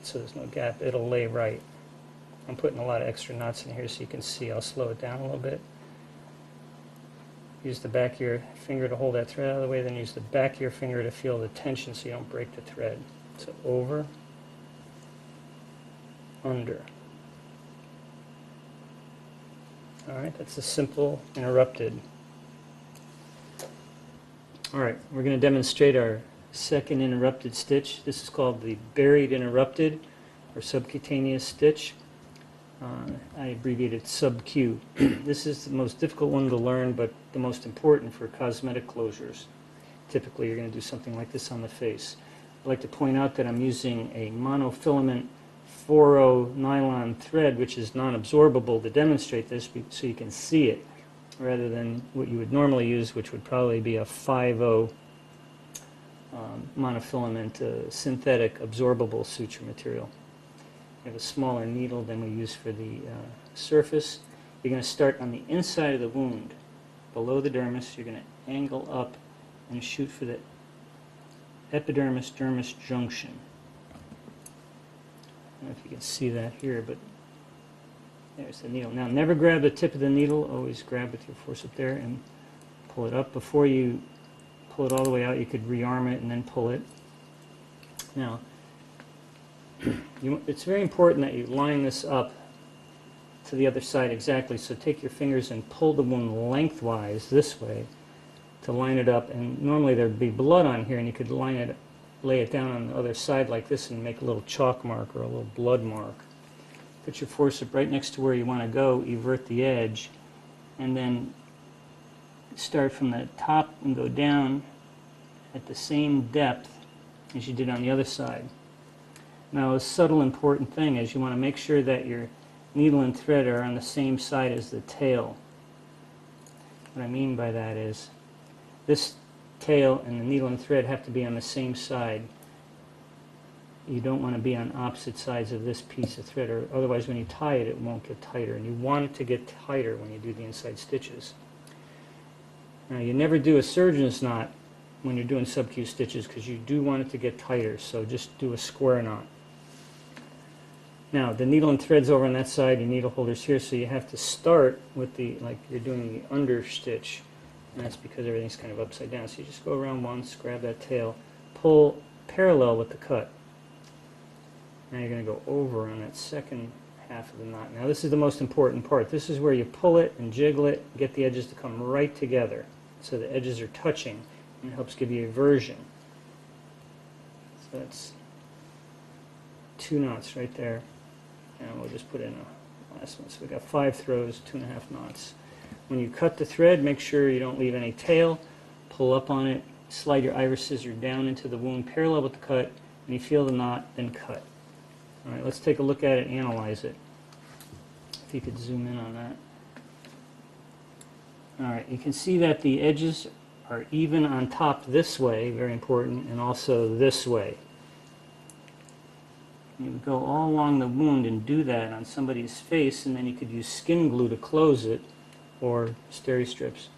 so there's no gap. It'll lay right. I'm putting a lot of extra knots in here so you can see. I'll slow it down a little bit. Use the back of your finger to hold that thread out of the way, then use the back of your finger to feel the tension so you don't break the thread. So over, under. Alright, that's a simple interrupted. Alright, we're going to demonstrate our second interrupted stitch. This is called the buried interrupted or subcutaneous stitch. I abbreviated sub-Q. This is the most difficult one to learn, but the most important for cosmetic closures. Typically you're going to do something like this on the face. I'd like to point out that I'm using a monofilament 4/0 nylon thread, which is non-absorbable, to demonstrate this so you can see it, rather than what you would normally use, which would probably be a 5/0 monofilament synthetic absorbable suture material. We have a smaller needle than we use for the surface. You're going to start on the inside of the wound, below the dermis. You're going to angle up and shoot for the epidermis-dermis junction. I don't know if you can see that here, but there's the needle. Now, never grab the tip of the needle. Always grab with your forceps there and pull it up. Before you pull it all the way out, you could rearm it and then pull it. Now, it's very important that you line this up to the other side exactly. So take your fingers and pull the wound lengthwise this way to line it up. And normally there'd be blood on here, and you could lay it down on the other side like this and make a little chalk mark or a little blood mark. Put your forceps right next to where you want to go, evert the edge, and then start from the top and go down at the same depth as you did on the other side. Now, a subtle important thing is you want to make sure that your needle and thread are on the same side as the tail. What I mean by that is this tail and the needle and thread have to be on the same side. You don't want to be on opposite sides of this piece of thread, or otherwise when you tie it, it won't get tighter. And you want it to get tighter when you do the inside stitches. Now, you never do a surgeon's knot when you're doing sub-Q stitches because you do want it to get tighter, so just do a square knot. Now, the needle and thread's over on that side, your needle holder's here, so you have to start with the, like you're doing the under stitch, and that's because everything's kind of upside down. So you just go around once, grab that tail, pull parallel with the cut. Now you're going to go over on that second half of the knot. Now this is the most important part. This is where you pull it and jiggle it, get the edges to come right together, so the edges are touching, and it helps give you eversion. So that's 2 knots right there. And we'll just put in a last one. So we've got 5 throws, 2.5 knots. When you cut the thread, make sure you don't leave any tail. Pull up on it, slide your iris scissor down into the wound parallel with the cut. When you feel the knot, then cut. All right, let's take a look at it and analyze it. If you could zoom in on that. All right, you can see that the edges are even on top this way, very important, and also this way. You would go all along the wound and do that on somebody's face, and then you could use skin glue to close it, or steri strips.